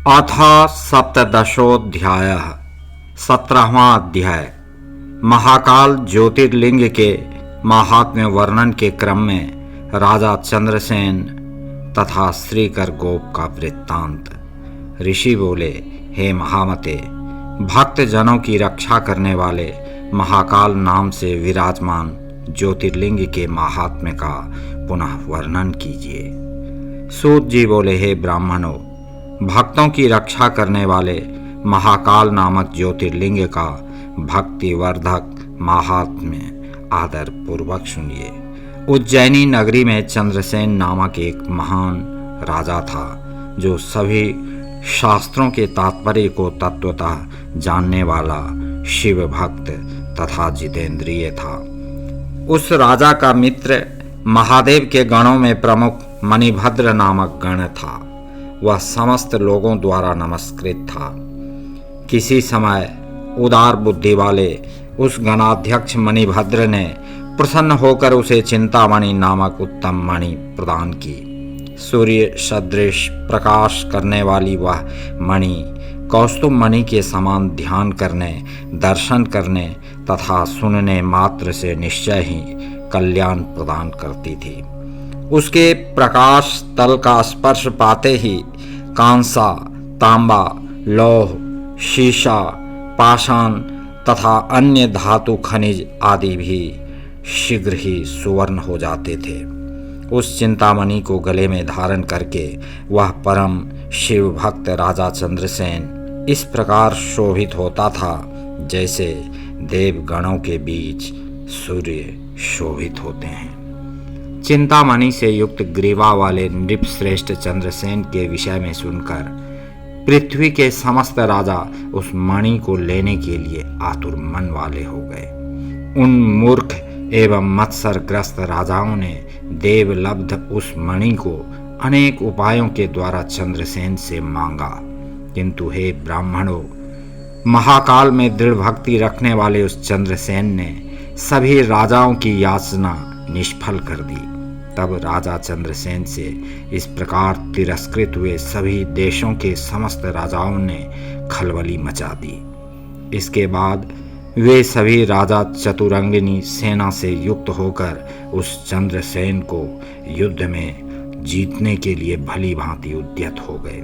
अथ सप्तदशोऽध्यायः 17वां अध्याय। महाकाल ज्योतिर्लिंग के महात्म्य वर्णन के क्रम में राजा चंद्रसेन तथा श्रीकर गोप का वृत्तांत। ऋषि बोले, हे महामते, भक्त जनों की रक्षा करने वाले महाकाल नाम से विराजमान ज्योतिर्लिंग के महात्म्य का पुनः वर्णन कीजिए। सूत जी बोले, हे ब्राह्मणों, भक्तों की रक्षा करने वाले महाकाल नामक ज्योतिर्लिंग का भक्तिवर्धक महात्म्य आदर पूर्वक सुनिए। उज्जैनी नगरी में चंद्रसेन नामक एक महान राजा था, जो सभी शास्त्रों के तात्पर्य को तत्वतः जानने वाला शिव भक्त तथा जितेंद्रिय था। उस राजा का मित्र महादेव के गणों में प्रमुख मणिभद्र नामक गण था। वह समस्त लोगों द्वारा नमस्कृत था। किसी समय उदार बुद्धि वाले उस गणाध्यक्ष मणिभद्र ने प्रसन्न होकर उसे चिंतामणि नामक उत्तम मणि प्रदान की। सूर्य सदृश प्रकाश करने वाली वह मणि कौस्तुभ मणि के समान ध्यान करने, दर्शन करने तथा सुनने मात्र से निश्चय ही कल्याण प्रदान करती थी। उसके प्रकाश तल का स्पर्श पाते ही कांसा, तांबा, लौह, शीशा, पाषाण तथा अन्य धातु खनिज आदि भी शीघ्र ही सुवर्ण हो जाते थे। उस चिंतामणि को गले में धारण करके वह परम शिव भक्त राजा चंद्रसेन इस प्रकार शोभित होता था, जैसे देवगणों के बीच सूर्य शोभित होते हैं। चिंतामणि से युक्त ग्रीवा वाले नृपश्रेष्ठ चंद्रसेन के विषय में सुनकर पृथ्वी के समस्त राजा उस मणि को लेने के लिए आतुर मन वाले हो गए। उन मूर्ख एवं मत्सरग्रस्त राजाओं ने देवलब्ध उस मणि को अनेक उपायों के द्वारा चंद्रसेन से मांगा, किंतु हे ब्राह्मणों, महाकाल में दृढ़ भक्ति रखने वाले उस चंद्रसेन ने सभी राजाओं की याचना निष्फल कर दी। तब राजा चंद्रसेन से इस प्रकार तिरस्कृत हुए सभी देशों के समस्त राजाओं ने खलबली मचा दी। इसके बाद वे सभी राजा चतुरंगिनी सेना से युक्त होकर उस चंद्रसेन को युद्ध में जीतने के लिए भली भांति उद्यत हो गए।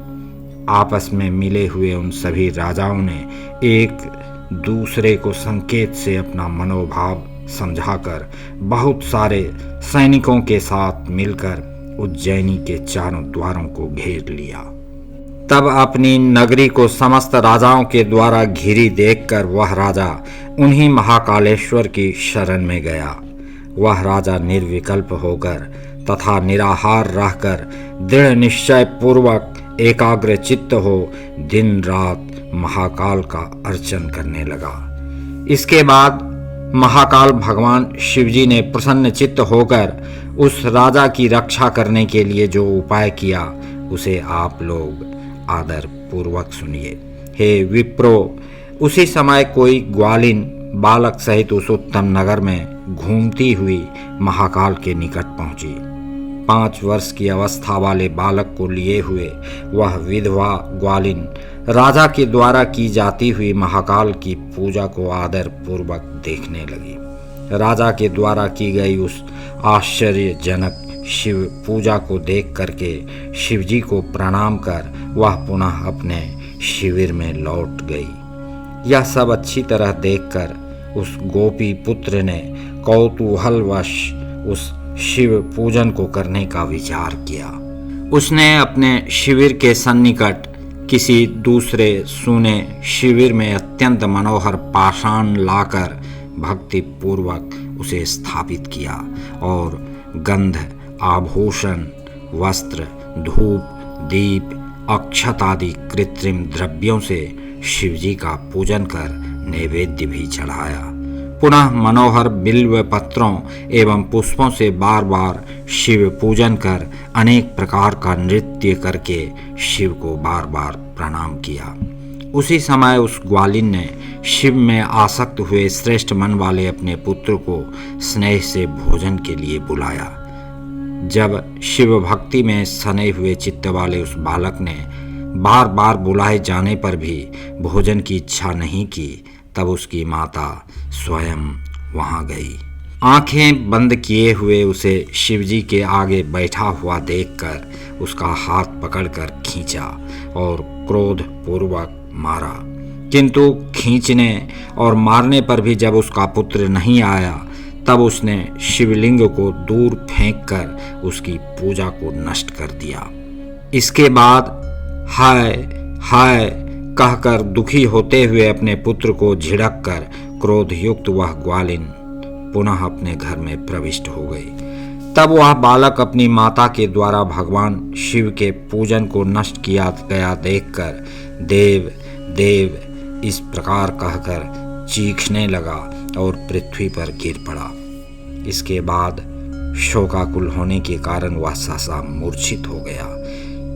आपस में मिले हुए उन सभी राजाओं ने एक दूसरे को संकेत से अपना मनोभाव समझाकर बहुत सारे सैनिकों के साथ मिलकर उज्जैनी के चारों द्वारों को घेर लिया। तब अपनी नगरी को समस्त राजाओं के द्वारा घिरी देखकर वह राजा उन्हीं महाकालेश्वर की शरण में गया। वह राजा निर्विकल्प होकर तथा निराहार रहकर दृढ़ निश्चय पूर्वक एकाग्र चित्त हो दिन रात महाकाल का अर्चन करने लगा। इसके बाद महाकाल भगवान शिवजी ने प्रसन्न चित्त होकर उस राजा की रक्षा करने के लिए जो उपाय किया, उसे आप लोग आदर पूर्वक सुनिए। हे विप्रो, उसी समय कोई ग्वालिन बालक सहित उस उत्तम नगर में घूमती हुई महाकाल के निकट पहुंची। 5 वर्ष की अवस्था वाले बालक को लिए हुए वह विधवा ग्वालिन राजा के द्वारा की जाती हुई महाकाल की पूजा को आदर पूर्वक देखने लगी। राजा के द्वारा की गई उस आश्चर्यजनक शिव पूजा को देख करके शिवजी को प्रणाम कर वह पुनः अपने शिविर में लौट गई। यह सब अच्छी तरह देखकर उस गोपी पुत्र ने कौतूहलवश उस शिव पूजन को करने का विचार किया। उसने अपने शिविर के सन्निकट किसी दूसरे सूने शिविर में अत्यंत मनोहर पाषाण लाकर भक्ति पूर्वक उसे स्थापित किया और गंध, आभूषण, वस्त्र, धूप, दीप, अक्षत आदि कृत्रिम द्रव्यों से शिवजी का पूजन कर नैवेद्य भी चढ़ाया। पुनः मनोहर बिल्व पत्रों एवं पुष्पों से बार बार शिव पूजन कर अनेक प्रकार का नृत्य करके शिव को बार बार प्रणाम किया। उसी समय उस ग्वालिन ने शिव में आसक्त हुए श्रेष्ठ मन वाले अपने पुत्र को स्नेह से भोजन के लिए बुलाया। जब शिव भक्ति में सने हुए चित्त वाले उस बालक ने बार बार बुलाए जाने पर भी भोजन की इच्छा नहीं की। तब उसकी माता स्वयं वहां गई। आंखें बंद किए हुए उसे शिवजी के आगे बैठा हुआ देखकर उसका हाथ पकड़कर खींचा और क्रोध पूर्वक मारा, किंतु खींचने और मारने पर भी जब उसका पुत्र नहीं आया तब उसने शिवलिंग को दूर फेंककर उसकी पूजा को नष्ट कर दिया। इसके बाद हाय हाय कहकर दुखी होते हुए अपने पुत्र को झिड़क कर क्रोधयुक्त वह ग्वालिन पुनः अपने घर में प्रविष्ट हो गई। तब वह बालक अपनी माता के द्वारा भगवान शिव के पूजन को नष्ट किया गया देखकर देव देव इस प्रकार कहकर चीखने लगा और पृथ्वी पर गिर पड़ा। इसके बाद शोकाकुल होने के कारण वह सहसा मूर्छित हो गया।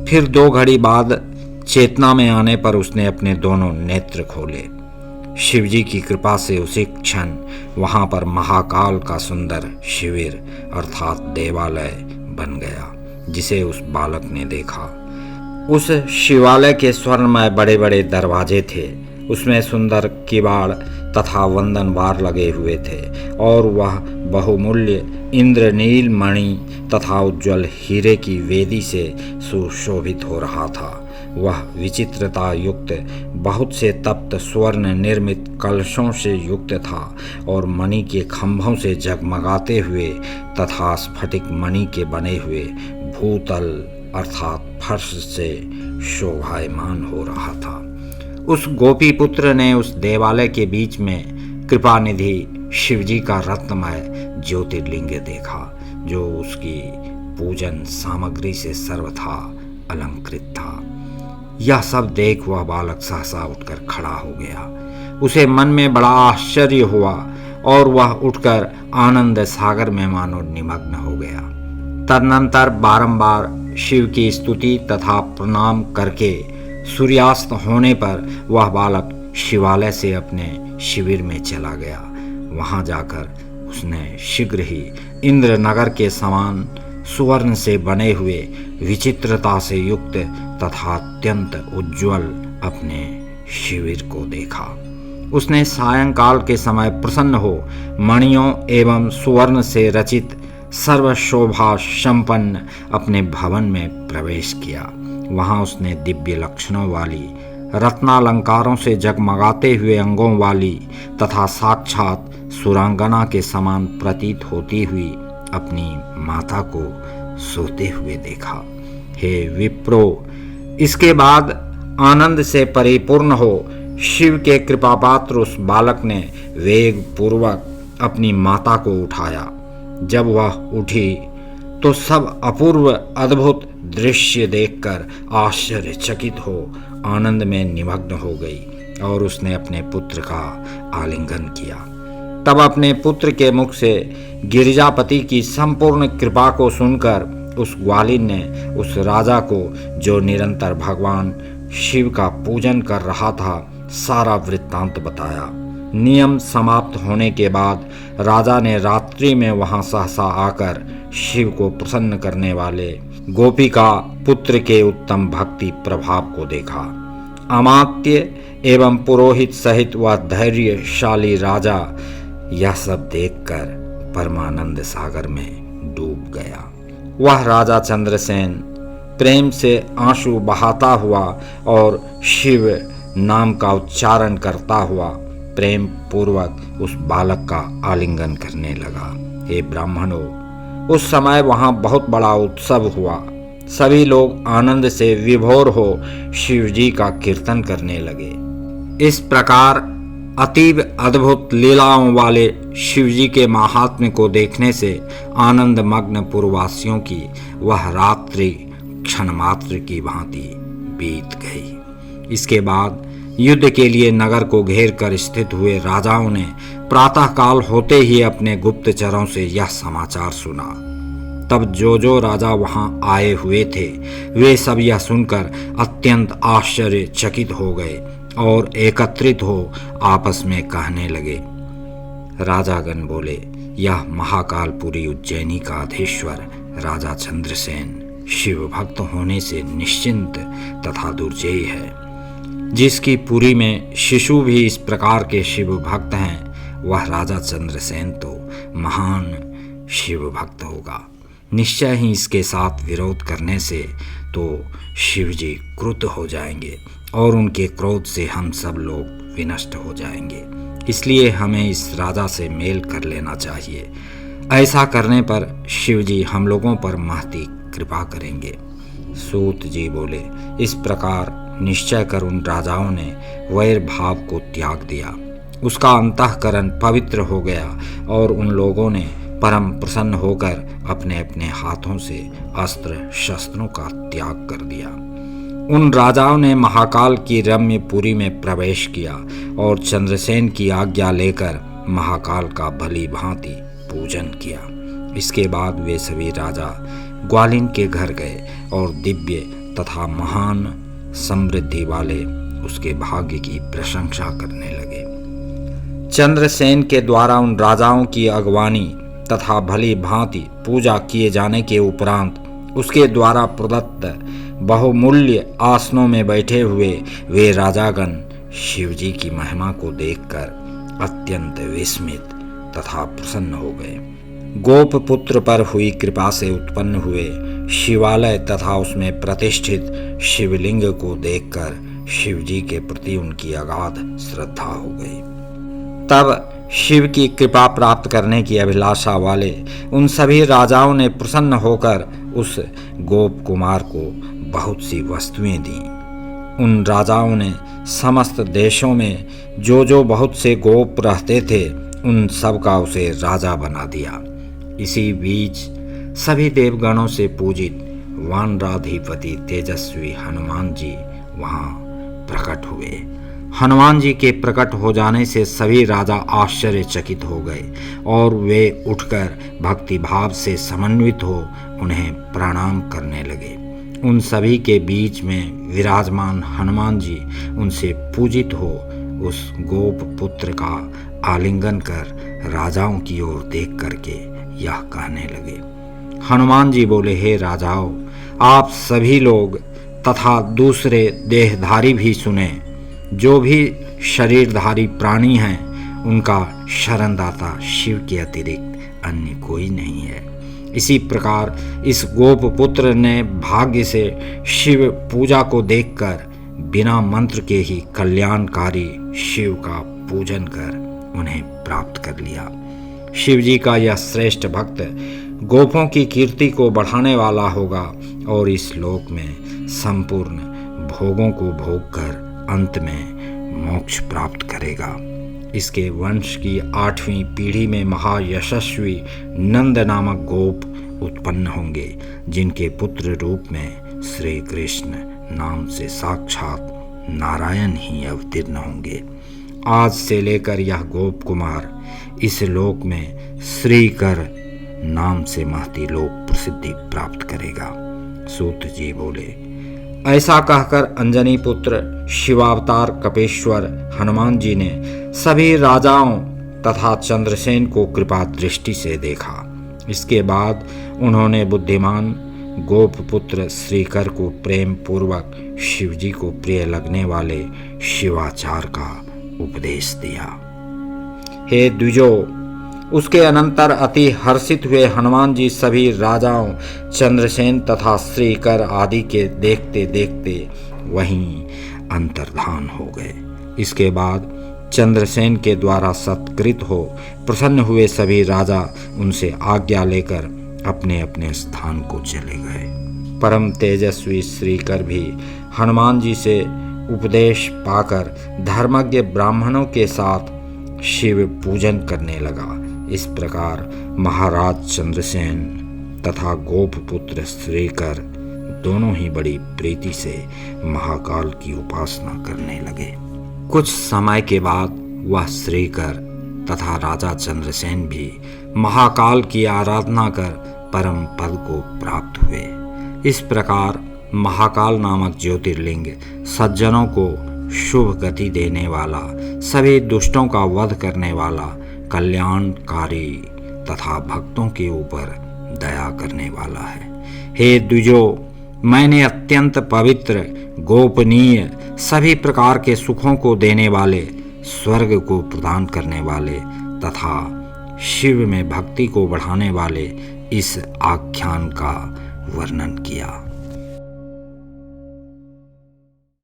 फिर 2 घड़ी बाद चेतना में आने पर उसने अपने दोनों नेत्र खोले। शिवजी की कृपा से उसी क्षण वहां पर महाकाल का सुंदर शिविर अर्थात देवालय बन गया, जिसे उस बालक ने देखा। उस शिवालय के स्वर्णमय बड़े बड़े दरवाजे थे, उसमें सुंदर किवाड़ तथा वंदनवार लगे हुए थे और वह बहुमूल्य इंद्रनील मणि तथा उज्ज्वल हीरे की वेदी से सुशोभित हो रहा था। वह विचित्रता युक्त बहुत से तप्त स्वर्ण निर्मित कलशों से युक्त था और मणि के खंभों से जगमगाते हुए तथा स्फटिक मणि के बने हुए भूतल अर्थात फर्श से शोभायमान हो रहा था। उस गोपी पुत्र ने उस देवालय के बीच में कृपानिधि शिवजी का रत्नमय ज्योतिर्लिंग देखा, जो उसकी पूजन सामग्री से सर्वथा अलंकृत था। यह सब देख वह बालक सहसा उठकर खड़ा हो गया। उसे मन में बड़ा आश्चर्य हुआ और वह उठकर आनंद सागर में मानो निमग्न हो गया। तदनंतर बारंबार शिव की स्तुति तथा प्रणाम करके सूर्यास्त होने पर वह बालक शिवालय से अपने शिविर में चला गया। वहां जाकर उसने शीघ्र ही इंद्रनगर के समान सुवर्ण से बने हुए विचित्रता से युक्त तथा अत्यंत उज्ज्वल अपने शिविर को देखा। उसने सायंकाल के समय प्रसन्न हो मणियों एवं सुवर्ण से रचित सर्वशोभा संपन्न अपने भवन में प्रवेश किया। वहां उसने दिव्य लक्षणों वाली रत्नालंकारों से जगमगाते हुए अंगों वाली तथा साक्षात सुरांगना के समान प्रतीत होती हुई अपनी माता को सोते हुए देखा। हे विप्रो, इसके बाद आनंद से परिपूर्ण हो शिव के कृपापात्र उस बालक ने वेग पूर्वक अपनी माता को उठाया। जब वह उठी तो सब अपूर्व अद्भुत दृश्य देखकर आश्चर्यचकित हो आनंद में निमग्न हो गई और उसने अपने पुत्र का आलिंगन किया। तब अपने पुत्र के मुख से गिरिजापति की संपूर्ण कृपा को सुनकर उस ग्वालिन ने उस राजा को, जो निरंतर भगवान शिव का पूजन कर रहा था, सारा वृत्तांत बताया। नियम समाप्त होने के बाद राजा ने रात्रि में वहां सहसा आकर शिव को प्रसन्न करने वाले गोपिका पुत्र के उत्तम भक्ति प्रभाव को देखा। अमात्य एवं पुरोहित सहित वह धैर्यशाली राजा यह सब देखकर परमानंद सागर में डूब गया। वह राजा चंद्रसेन प्रेम से आंसू बहाता हुआ और शिव नाम का उच्चारण करता हुआ प्रेम पूर्वक उस बालक का आलिंगन करने लगा। हे ब्राह्मणों, उस समय वहां बहुत बड़ा उत्सव हुआ। सभी लोग आनंद से विभोर हो शिव जी का कीर्तन करने लगे। इस प्रकार अतीव अद्भुत लीलाओं वाले शिवजी के महात्म्य को देखने से आनंद मग्न पुरवासियों की वह रात्रि क्षण मात्र की भांति बीत गई। इसके बाद युद्ध के लिए नगर को घेर कर स्थित हुए राजाओं ने प्रातःकाल होते ही अपने गुप्तचरों से यह समाचार सुना। तब जो राजा वहां आए हुए थे वे सब यह सुनकर अत्यंत आश्चर्यचकित हो गए और एकत्रित हो आपस में कहने लगे। राजागण बोले, यह महाकालपुरी उज्जैनी का अधीश्वर राजा चंद्रसेन शिव भक्त होने से निश्चिंत तथा दुर्जयी है। जिसकी पुरी में शिशु भी इस प्रकार के शिव भक्त हैं, वह राजा चंद्रसेन तो महान शिव भक्त होगा। निश्चय ही इसके साथ विरोध करने से तो शिवजी क्रुद्ध हो जाएंगे और उनके क्रोध से हम सब लोग विनष्ट हो जाएंगे। इसलिए हमें इस राजा से मेल कर लेना चाहिए। ऐसा करने पर शिवजी हम लोगों पर महती कृपा करेंगे। सूत जी बोले, इस प्रकार निश्चय कर उन राजाओं ने वैर भाव को त्याग दिया। उसका अंतःकरण पवित्र हो गया और उन लोगों ने परम प्रसन्न होकर अपने अपने हाथों से अस्त्र शस्त्रों का त्याग कर दिया। उन राजाओं ने महाकाल की रम्यपुरी में प्रवेश किया और चंद्रसेन की आज्ञा लेकर महाकाल का भली भांति पूजन किया। इसके बाद वे सभी राजा ग्वालिन के घर गए और दिव्य तथा महान समृद्धि वाले उसके भाग्य की प्रशंसा करने लगे। चंद्रसेन के द्वारा उन राजाओं की अगवानी तथा भली भांति पूजा किए जाने के उपरांत उसके द्वारा प्रदत्त बहुमूल्य आसनों में बैठे हुए वे राजागण शिवजी की महिमा को देखकर अत्यंत विस्मित तथा प्रसन्न हो गए। गोपपुत्र पर हुई कृपा से उत्पन्न हुए शिवालय तथा उसमें प्रतिष्ठित शिवलिंग को देखकर शिवजी के प्रति उनकी अगाध श्रद्धा हो गई। तब शिव की कृपा प्राप्त करने की अभिलाषा वाले उन सभी राजाओं ने प्रसन्न होकर उस गोप कुमार को बहुत सी वस्तुएं दी। उन राजाओं ने समस्त देशों में जो बहुत से गोप रहते थे, उन सब का उसे राजा बना दिया। इसी बीच सभी देवगणों से पूजित वानराधिपति तेजस्वी हनुमान जी वहां प्रकट हुए। हनुमान जी के प्रकट हो जाने से सभी राजा आश्चर्यचकित हो गए और वे उठकर भक्ति भाव से समन्वित हो उन्हें प्रणाम करने लगे। उन सभी के बीच में विराजमान हनुमान जी उनसे पूजित हो उस गोप पुत्र का आलिंगन कर राजाओं की ओर देख करके यह कहने लगे। हनुमान जी बोले, हे राजाओं, आप सभी लोग तथा दूसरे देहधारी भी सुने। जो भी शरीरधारी प्राणी हैं, उनका शरणदाता शिव के अतिरिक्त अन्य कोई नहीं है। इसी प्रकार इस गोपपुत्र ने भाग्य से शिव पूजा को देखकर बिना मंत्र के ही कल्याणकारी शिव का पूजन कर उन्हें प्राप्त कर लिया। शिव जी का यह श्रेष्ठ भक्त गोपों की कीर्ति को बढ़ाने वाला होगा और इस लोक में संपूर्ण भोगों को भोग कर अंत में मोक्ष प्राप्त करेगा। इसके वंश की 8वीं पीढ़ी में महायशस्वी नंद नामक गोप उत्पन्न होंगे, जिनके पुत्र रूप में श्री कृष्ण नाम से साक्षात नारायण ही अवतीर्ण होंगे। आज से लेकर यह गोप कुमार इस लोक में श्रीकर नाम से महती लोक प्रसिद्धि प्राप्त करेगा। सूत जी बोले, ऐसा कहकर अंजनी पुत्र शिवावतार कपेश्वर हनुमान जी ने सभी राजाओं तथा चंद्रसेन को कृपा दृष्टि से देखा। इसके बाद उन्होंने बुद्धिमान गोपपुत्र श्रीकर को प्रेम पूर्वक शिवजी को प्रिय लगने वाले शिवाचार का उपदेश दिया। हे द्विजो, उसके अनंतर अति हर्षित हुए हनुमान जी सभी राजाओं चंद्रसेन तथा श्रीकर आदि के देखते देखते वहीं अंतर्धान हो गए। इसके बाद चंद्रसेन के द्वारा सत्कृत हो प्रसन्न हुए सभी राजा उनसे आज्ञा लेकर अपने अपने स्थान को चले गए। परम तेजस्वी श्रीकर भी हनुमान जी से उपदेश पाकर धर्मज्ञ ब्राह्मणों के साथ शिव पूजन करने लगा। इस प्रकार महाराज चंद्रसेन तथा गोपपुत्र श्रीकर दोनों ही बड़ी प्रीति से महाकाल की उपासना करने लगे। कुछ समय के बाद वह श्रीकर तथा राजा चंद्रसेन भी महाकाल की आराधना कर परम पद को प्राप्त हुए। इस प्रकार महाकाल नामक ज्योतिर्लिंग सज्जनों को शुभ गति देने वाला, सभी दुष्टों का वध करने वाला, कल्याणकारी तथा भक्तों के ऊपर दया करने वाला है। हे द्विजो, मैंने अत्यंत पवित्र, गोपनीय, सभी प्रकार के सुखों को देने वाले, स्वर्ग को प्रदान करने वाले तथा शिव में भक्ति को बढ़ाने वाले इस आख्यान का वर्णन किया।